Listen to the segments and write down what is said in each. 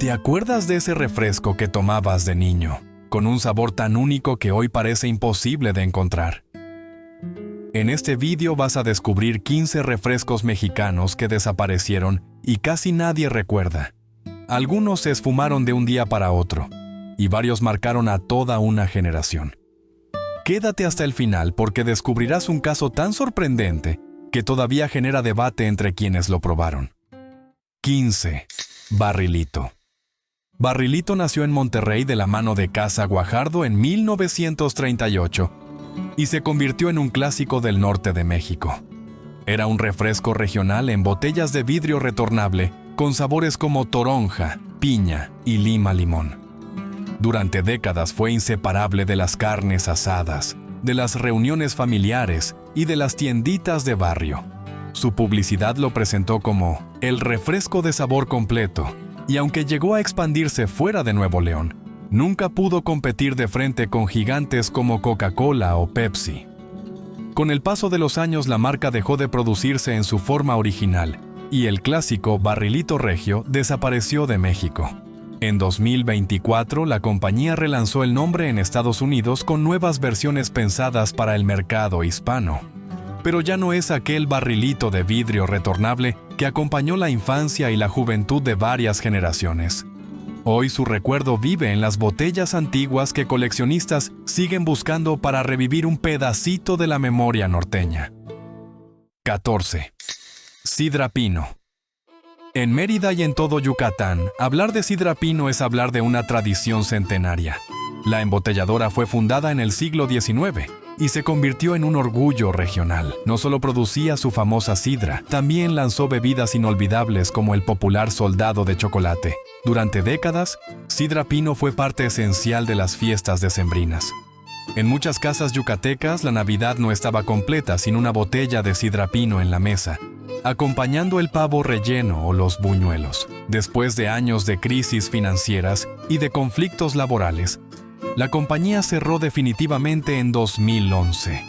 ¿Te acuerdas de ese refresco que tomabas de niño, con un sabor tan único que hoy parece imposible de encontrar? En este vídeo vas a descubrir 15 refrescos mexicanos que desaparecieron y casi nadie recuerda. Algunos se esfumaron de un día para otro, y varios marcaron a toda una generación. Quédate hasta el final porque descubrirás un caso tan sorprendente que todavía genera debate entre quienes lo probaron. 15. Barrilito. Barrilito nació en Monterrey de la mano de Casa Guajardo en 1938 y se convirtió en un clásico del norte de México. Era un refresco regional en botellas de vidrio retornable con sabores como toronja, piña y lima-limón. Durante décadas fue inseparable de las carnes asadas, de las reuniones familiares y de las tienditas de barrio. Su publicidad lo presentó como el refresco de sabor completo, y aunque llegó a expandirse fuera de Nuevo León, nunca pudo competir de frente con gigantes como Coca-Cola o Pepsi. Con el paso de los años, la marca dejó de producirse en su forma original, y el clásico Barrilito Regio desapareció de México. En 2024, la compañía relanzó el nombre en Estados Unidos con nuevas versiones pensadas para el mercado hispano. Pero ya no es aquel barrilito de vidrio retornable que acompañó la infancia y la juventud de varias generaciones. Hoy su recuerdo vive en las botellas antiguas que coleccionistas siguen buscando para revivir un pedacito de la memoria norteña. 14. Sidra Pino. En Mérida y en todo Yucatán, hablar de Sidra Pino es hablar de una tradición centenaria. La embotelladora fue fundada en el siglo XIX y se convirtió en un orgullo regional. No solo producía su famosa sidra, también lanzó bebidas inolvidables como el popular Soldado de Chocolate. Durante décadas, Sidra Pino fue parte esencial de las fiestas decembrinas. En muchas casas yucatecas, la Navidad no estaba completa sin una botella de Sidra Pino en la mesa, acompañando el pavo relleno o los buñuelos. Después de años de crisis financieras y de conflictos laborales, la compañía cerró definitivamente en 2011.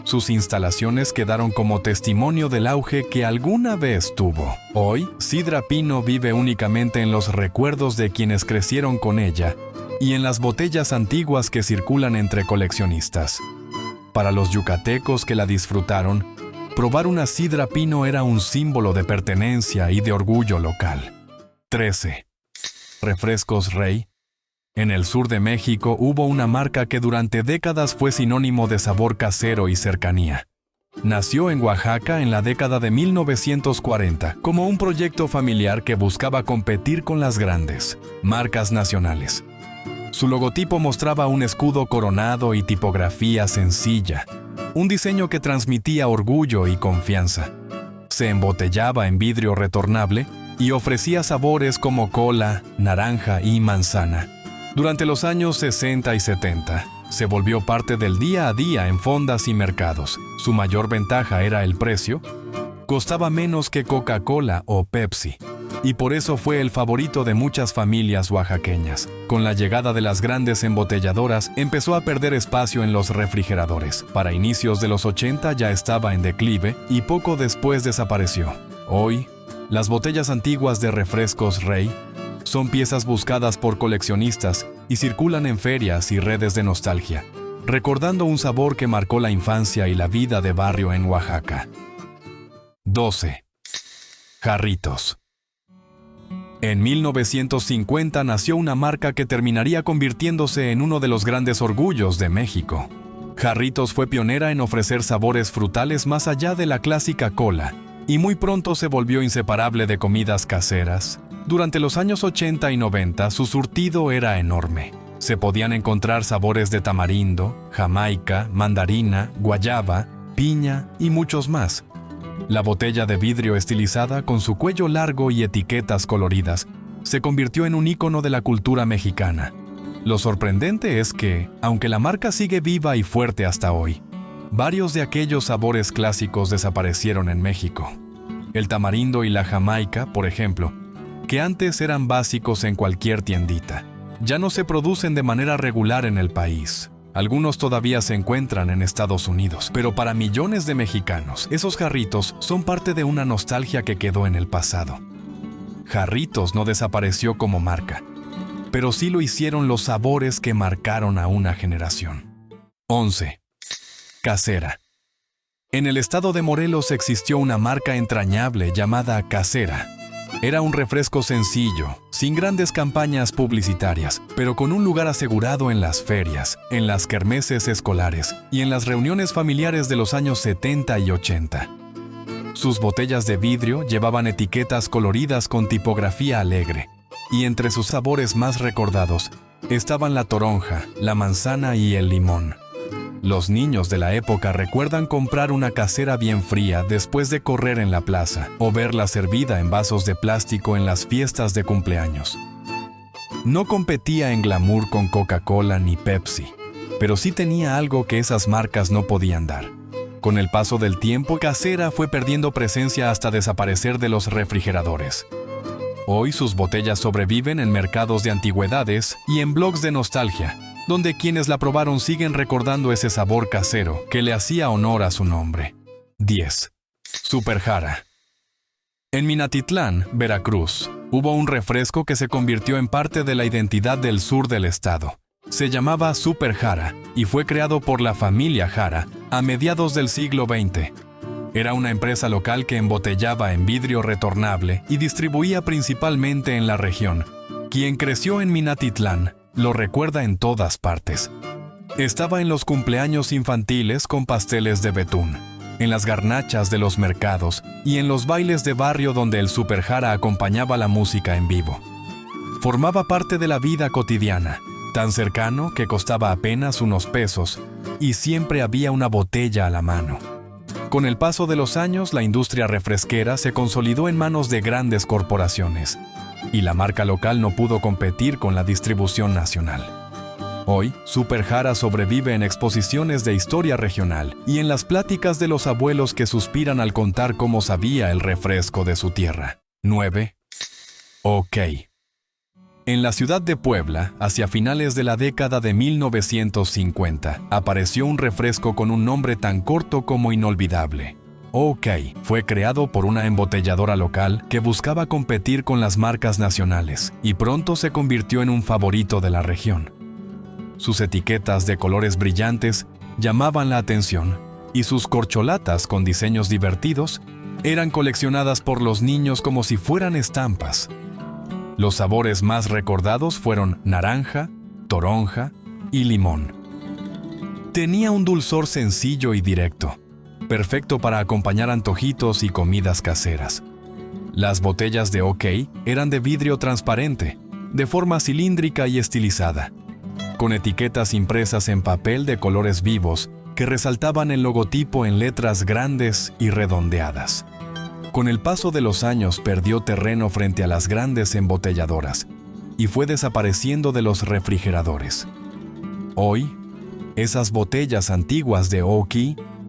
Sus instalaciones quedaron como testimonio del auge que alguna vez tuvo. Hoy, Sidra Pino vive únicamente en los recuerdos de quienes crecieron con ella y en las botellas antiguas que circulan entre coleccionistas. Para los yucatecos que la disfrutaron, probar una Sidra Pino era un símbolo de pertenencia y de orgullo local. 13. Refrescos Rey. En el sur de México hubo una marca que durante décadas fue sinónimo de sabor casero y cercanía. Nació en Oaxaca en la década de 1940 como un proyecto familiar que buscaba competir con las grandes marcas nacionales. Su logotipo mostraba un escudo coronado y tipografía sencilla, un diseño que transmitía orgullo y confianza. Se embotellaba en vidrio retornable y ofrecía sabores como cola, naranja y manzana. Durante los años 60 y 70, se volvió parte del día a día en fondas y mercados. Su mayor ventaja era el precio. Costaba menos que Coca-Cola o Pepsi, y por eso fue el favorito de muchas familias oaxaqueñas. Con la llegada de las grandes embotelladoras, empezó a perder espacio en los refrigeradores. Para inicios de los 80 ya estaba en declive y poco después desapareció. Hoy, las botellas antiguas de refrescos Rey son piezas buscadas por coleccionistas y circulan en ferias y redes de nostalgia, recordando un sabor que marcó la infancia y la vida de barrio en Oaxaca. 12. Jarritos. En 1950 nació una marca que terminaría convirtiéndose en uno de los grandes orgullos de México. Jarritos fue pionera en ofrecer sabores frutales más allá de la clásica cola, y muy pronto se volvió inseparable de comidas caseras. Durante los años 80 y 90, su surtido era enorme. Se podían encontrar sabores de tamarindo, jamaica, mandarina, guayaba, piña y muchos más. La botella de vidrio estilizada, con su cuello largo y etiquetas coloridas, se convirtió en un ícono de la cultura mexicana. Lo sorprendente es que, aunque la marca sigue viva y fuerte hasta hoy, varios de aquellos sabores clásicos desaparecieron en México. El tamarindo y la jamaica, por ejemplo, que antes eran básicos en cualquier tiendita, ya no se producen de manera regular en el país. Algunos todavía se encuentran en Estados Unidos, pero para millones de mexicanos, esos jarritos son parte de una nostalgia que quedó en el pasado. Jarritos no desapareció como marca, pero sí lo hicieron los sabores que marcaron a una generación. 11. Casera. En el estado de Morelos existió una marca entrañable llamada Casera. Era un refresco sencillo, sin grandes campañas publicitarias, pero con un lugar asegurado en las ferias, en las kermeses escolares y en las reuniones familiares de los años 70 y 80. Sus botellas de vidrio llevaban etiquetas coloridas con tipografía alegre, y entre sus sabores más recordados estaban la toronja, la manzana y el limón. Los niños de la época recuerdan comprar una casera bien fría después de correr en la plaza o verla servida en vasos de plástico en las fiestas de cumpleaños. No competía en glamour con Coca-Cola ni Pepsi, pero sí tenía algo que esas marcas no podían dar. Con el paso del tiempo, Casera fue perdiendo presencia hasta desaparecer de los refrigeradores. Hoy sus botellas sobreviven en mercados de antigüedades y en blogs de nostalgia, donde quienes la probaron siguen recordando ese sabor casero que le hacía honor a su nombre. 10. Super Jara. En Minatitlán, Veracruz, hubo un refresco que se convirtió en parte de la identidad del sur del estado. Se llamaba Super Jara y fue creado por la familia Jara a mediados del siglo XX. Era una empresa local que embotellaba en vidrio retornable y distribuía principalmente en la región. Quien creció en Minatitlán lo recuerda en todas partes. Estaba en los cumpleaños infantiles con pasteles de betún, en las garnachas de los mercados y en los bailes de barrio donde el Super Jara acompañaba la música en vivo. Formaba parte de la vida cotidiana, tan cercano que costaba apenas unos pesos y siempre había una botella a la mano. Con el paso de los años, la industria refresquera se consolidó en manos de grandes corporaciones, y la marca local no pudo competir con la distribución nacional. Hoy, Super Jara sobrevive en exposiciones de historia regional y en las pláticas de los abuelos que suspiran al contar cómo sabía el refresco de su tierra. 9. OK. En la ciudad de Puebla, hacia finales de la década de 1950, apareció un refresco con un nombre tan corto como inolvidable. OK fue creado por una embotelladora local que buscaba competir con las marcas nacionales y pronto se convirtió en un favorito de la región. Sus etiquetas de colores brillantes llamaban la atención y sus corcholatas con diseños divertidos eran coleccionadas por los niños como si fueran estampas. Los sabores más recordados fueron naranja, toronja y limón. Tenía un dulzor sencillo y directo, perfecto para acompañar antojitos y comidas caseras. Las botellas de OK eran de vidrio transparente, de forma cilíndrica y estilizada, con etiquetas impresas en papel de colores vivos que resaltaban el logotipo en letras grandes y redondeadas. Con el paso de los años perdió terreno frente a las grandes embotelladoras y fue desapareciendo de los refrigeradores. Hoy, esas botellas antiguas de OK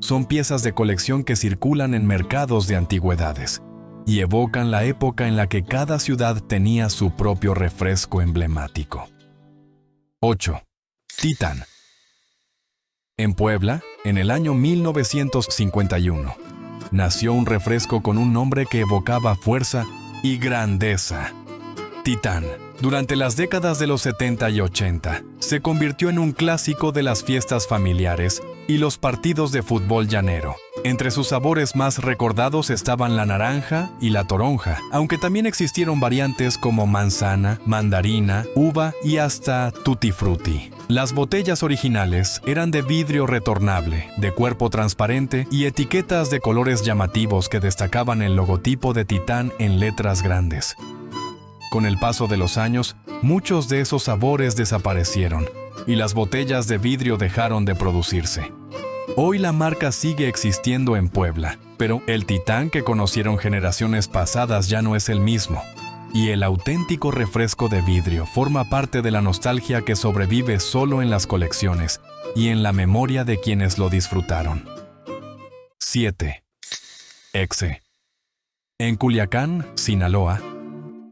son piezas de colección que circulan en mercados de antigüedades y evocan la época en la que cada ciudad tenía su propio refresco emblemático. 8. Titán. En Puebla, en el año 1951, nació un refresco con un nombre que evocaba fuerza y grandeza. Titán. Durante las décadas de los 70 y 80, se convirtió en un clásico de las fiestas familiares y los partidos de fútbol llanero. Entre sus sabores más recordados estaban la naranja y la toronja, aunque también existieron variantes como manzana, mandarina, uva y hasta tutti frutti. Las botellas originales eran de vidrio retornable, de cuerpo transparente y etiquetas de colores llamativos que destacaban el logotipo de Titán en letras grandes. Con el paso de los años, muchos de esos sabores desaparecieron y las botellas de vidrio dejaron de producirse. Hoy la marca sigue existiendo en Puebla, pero el Titán que conocieron generaciones pasadas ya no es el mismo, y el auténtico refresco de vidrio forma parte de la nostalgia que sobrevive solo en las colecciones y en la memoria de quienes lo disfrutaron. 7. Exe. En Culiacán, Sinaloa,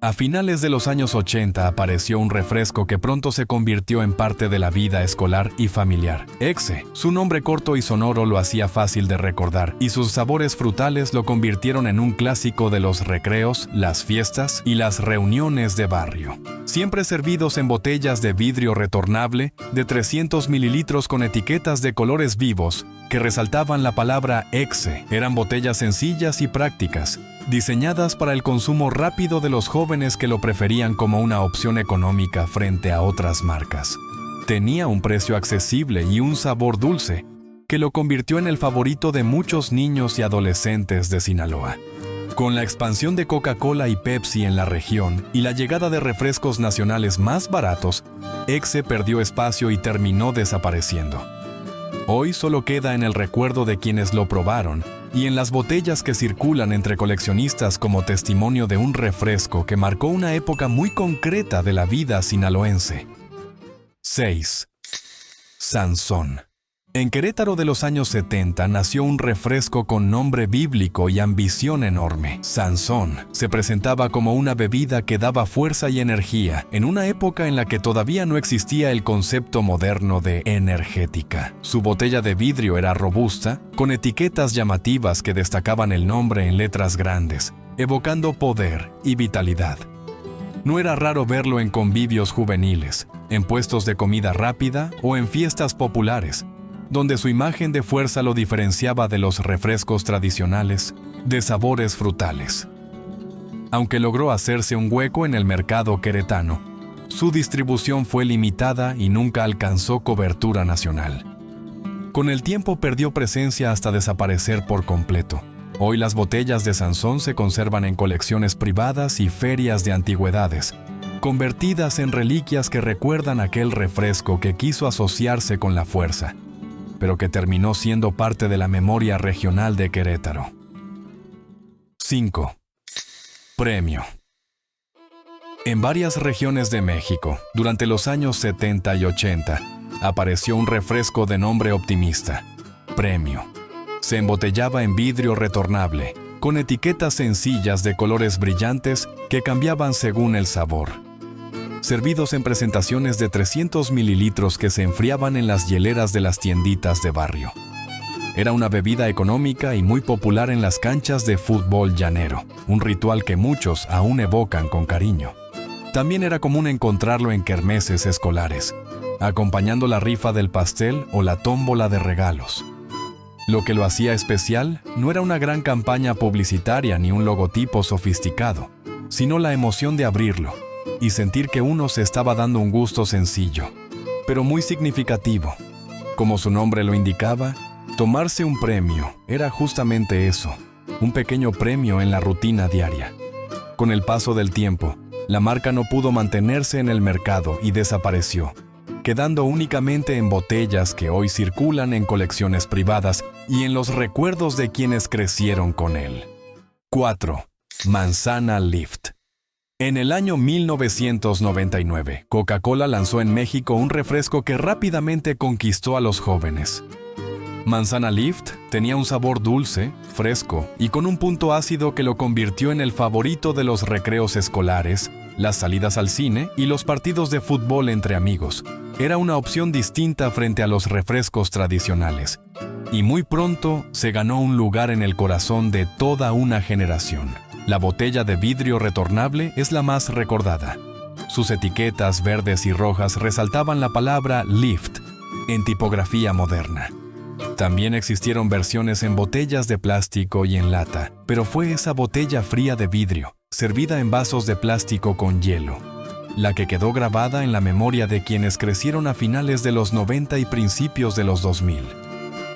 A finales de los años 80 apareció un refresco que pronto se convirtió en parte de la vida escolar y familiar. Exe. Su nombre corto y sonoro lo hacía fácil de recordar, y sus sabores frutales lo convirtieron en un clásico de los recreos, las fiestas y las reuniones de barrio. Siempre servidos en botellas de vidrio retornable de 300 mililitros con etiquetas de colores vivos que resaltaban la palabra Exe. Eran botellas sencillas y prácticas, diseñadas para el consumo rápido de los jóvenes que lo preferían como una opción económica frente a otras marcas. Tenía un precio accesible y un sabor dulce, que lo convirtió en el favorito de muchos niños y adolescentes de Sinaloa. Con la expansión de Coca-Cola y Pepsi en la región y la llegada de refrescos nacionales más baratos, Exe perdió espacio y terminó desapareciendo. Hoy solo queda en el recuerdo de quienes lo probaron y en las botellas que circulan entre coleccionistas como testimonio de un refresco que marcó una época muy concreta de la vida sinaloense. 6. Sansón. En Querétaro de los años 70 nació un refresco con nombre bíblico y ambición enorme. Sansón se presentaba como una bebida que daba fuerza y energía en una época en la que todavía no existía el concepto moderno de energética. Su botella de vidrio era robusta, con etiquetas llamativas que destacaban el nombre en letras grandes, evocando poder y vitalidad. No era raro verlo en convivios juveniles, en puestos de comida rápida o en fiestas populares, donde su imagen de fuerza lo diferenciaba de los refrescos tradicionales de sabores frutales. Aunque logró hacerse un hueco en el mercado queretano, su distribución fue limitada y nunca alcanzó cobertura nacional. Con el tiempo perdió presencia hasta desaparecer por completo. Hoy las botellas de Sansón se conservan en colecciones privadas y ferias de antigüedades, convertidas en reliquias que recuerdan aquel refresco que quiso asociarse con la fuerza, pero que terminó siendo parte de la memoria regional de Querétaro. 5. Premio. En varias regiones de México, durante los años 70 y 80, apareció un refresco de nombre optimista, Premio. Se embotellaba en vidrio retornable, con etiquetas sencillas de colores brillantes que cambiaban según el sabor. Servidos en presentaciones de 300 mililitros que se enfriaban en las hieleras de las tienditas de barrio. Era una bebida económica y muy popular en las canchas de fútbol llanero, un ritual que muchos aún evocan con cariño. También era común encontrarlo en kermeses escolares, acompañando la rifa del pastel o la tómbola de regalos. Lo que lo hacía especial no era una gran campaña publicitaria ni un logotipo sofisticado, sino la emoción de abrirlo y sentir que uno se estaba dando un gusto sencillo, pero muy significativo. Como su nombre lo indicaba, tomarse un premio era justamente eso, un pequeño premio en la rutina diaria. Con el paso del tiempo, la marca no pudo mantenerse en el mercado y desapareció, quedando únicamente en botellas que hoy circulan en colecciones privadas y en los recuerdos de quienes crecieron con él. 4. Manzana Lift. En el año 1999, Coca-Cola lanzó en México un refresco que rápidamente conquistó a los jóvenes. Manzana Lift tenía un sabor dulce, fresco y con un punto ácido que lo convirtió en el favorito de los recreos escolares, las salidas al cine y los partidos de fútbol entre amigos. Era una opción distinta frente a los refrescos tradicionales, y muy pronto se ganó un lugar en el corazón de toda una generación. La botella de vidrio retornable es la más recordada. Sus etiquetas verdes y rojas resaltaban la palabra Lift en tipografía moderna. También existieron versiones en botellas de plástico y en lata, pero fue esa botella fría de vidrio, servida en vasos de plástico con hielo, la que quedó grabada en la memoria de quienes crecieron a finales de los 90 y principios de los 2000.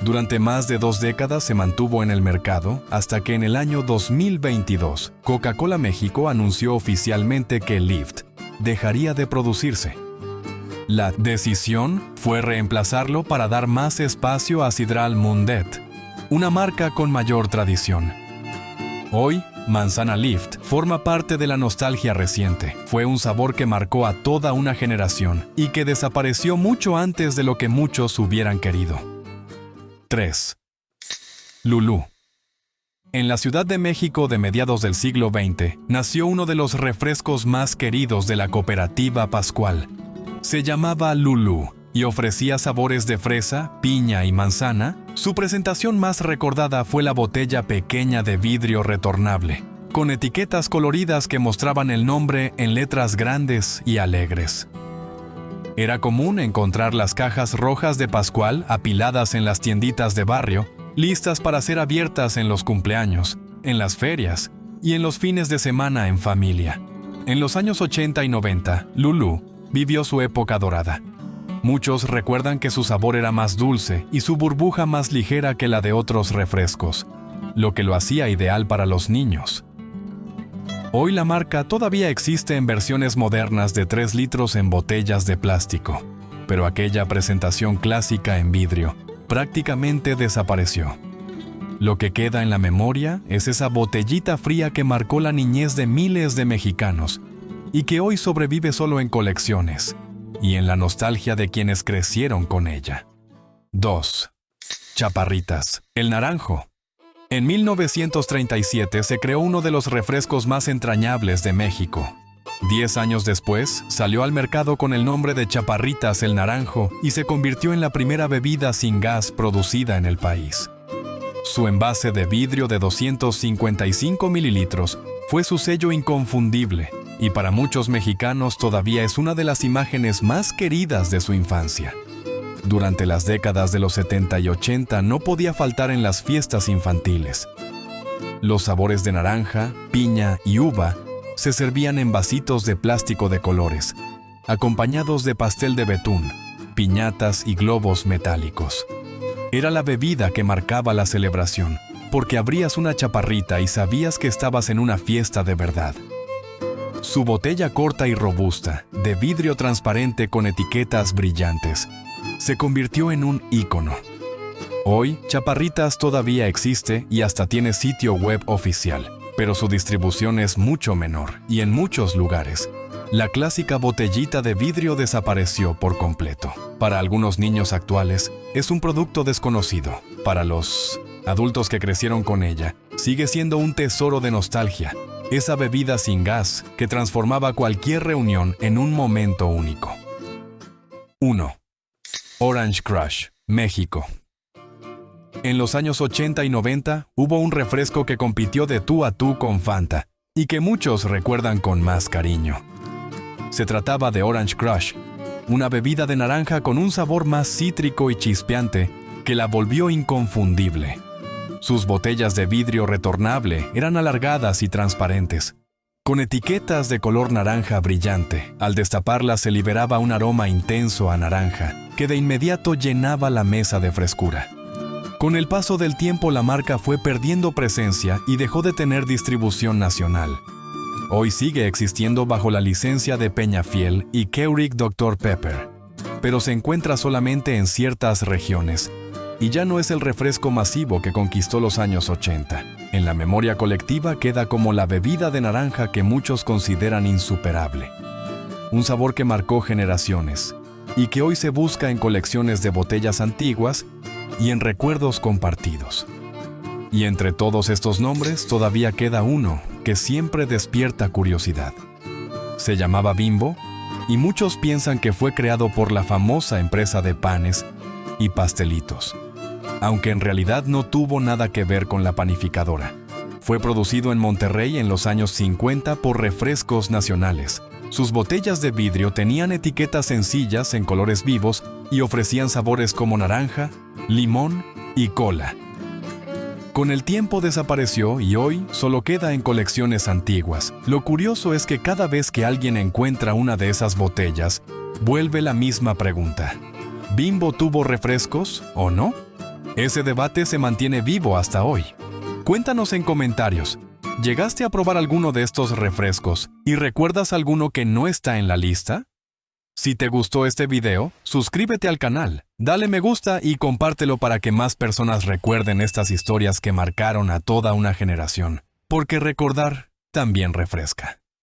Durante más de 2 décadas se mantuvo en el mercado hasta que en el año 2022, Coca-Cola México anunció oficialmente que Lift dejaría de producirse. La decisión fue reemplazarlo para dar más espacio a Sidral Mundet, una marca con mayor tradición. Hoy, Manzana Lift forma parte de la nostalgia reciente. Fue un sabor que marcó a toda una generación y que desapareció mucho antes de lo que muchos hubieran querido. 3. Lulú. En la Ciudad de México de mediados del siglo XX, nació uno de los refrescos más queridos de la cooperativa Pascual. Se llamaba Lulú y ofrecía sabores de fresa, piña y manzana. Su presentación más recordada fue la botella pequeña de vidrio retornable, con etiquetas coloridas que mostraban el nombre en letras grandes y alegres. Era común encontrar las cajas rojas de Pascual apiladas en las tienditas de barrio, listas para ser abiertas en los cumpleaños, en las ferias y en los fines de semana en familia. En los años 80 y 90, Lulú vivió su época dorada. Muchos recuerdan que su sabor era más dulce y su burbuja más ligera que la de otros refrescos, lo que lo hacía ideal para los niños. Hoy la marca todavía existe en versiones modernas de 3 litros en botellas de plástico, pero aquella presentación clásica en vidrio prácticamente desapareció. Lo que queda en la memoria es esa botellita fría que marcó la niñez de miles de mexicanos y que hoy sobrevive solo en colecciones y en la nostalgia de quienes crecieron con ella. 2. Chaparritas, el naranjo. En 1937 se creó uno de los refrescos más entrañables de México. 10 años después, salió al mercado con el nombre de Chaparritas el Naranjo y se convirtió en la primera bebida sin gas producida en el país. Su envase de vidrio de 255 mililitros fue su sello inconfundible y para muchos mexicanos todavía es una de las imágenes más queridas de su infancia. Durante las décadas de los 70 y 80 no podía faltar en las fiestas infantiles. Los sabores de naranja, piña y uva se servían en vasitos de plástico de colores, acompañados de pastel de betún, piñatas y globos metálicos. Era la bebida que marcaba la celebración, porque abrías una chaparrita y sabías que estabas en una fiesta de verdad. Su botella corta y robusta, de vidrio transparente con etiquetas brillantes, se convirtió en un ícono. Hoy, Chaparritas todavía existe y hasta tiene sitio web oficial, pero su distribución es mucho menor y en muchos lugares. La clásica botellita de vidrio desapareció por completo. Para algunos niños actuales, es un producto desconocido. Para los adultos que crecieron con ella, sigue siendo un tesoro de nostalgia. Esa bebida sin gas que transformaba cualquier reunión en un momento único. 1. Orange Crush, México. En los años 80 y 90 hubo un refresco que compitió de tú a tú con Fanta y que muchos recuerdan con más cariño. Se trataba de Orange Crush, una bebida de naranja con un sabor más cítrico y chispeante que la volvió inconfundible. Sus botellas de vidrio retornable eran alargadas y transparentes, con etiquetas de color naranja brillante. Al destaparlas se liberaba un aroma intenso a naranja que de inmediato llenaba la mesa de frescura. Con el paso del tiempo la marca fue perdiendo presencia y dejó de tener distribución nacional. Hoy sigue existiendo bajo la licencia de Peñafiel y Keurig Dr. Pepper, pero se encuentra solamente en ciertas regiones y ya no es el refresco masivo que conquistó los años 80. En la memoria colectiva queda como la bebida de naranja que muchos consideran insuperable. Un sabor que marcó generaciones y que hoy se busca en colecciones de botellas antiguas y en recuerdos compartidos. Y entre todos estos nombres todavía queda uno que siempre despierta curiosidad. Se llamaba Bimbo y muchos piensan que fue creado por la famosa empresa de panes y pastelitos, aunque en realidad no tuvo nada que ver con la panificadora. Fue producido en Monterrey en los años 50 por Refrescos Nacionales. Sus botellas de vidrio tenían etiquetas sencillas en colores vivos y ofrecían sabores como naranja, limón y cola. Con el tiempo desapareció y hoy solo queda en colecciones antiguas. Lo curioso es que cada vez que alguien encuentra una de esas botellas, vuelve la misma pregunta: ¿Bimbo tuvo refrescos o no? Ese debate se mantiene vivo hasta hoy. Cuéntanos en comentarios, ¿llegaste a probar alguno de estos refrescos y recuerdas alguno que no está en la lista? Si te gustó este video, suscríbete al canal, dale me gusta y compártelo para que más personas recuerden estas historias que marcaron a toda una generación, porque recordar también refresca.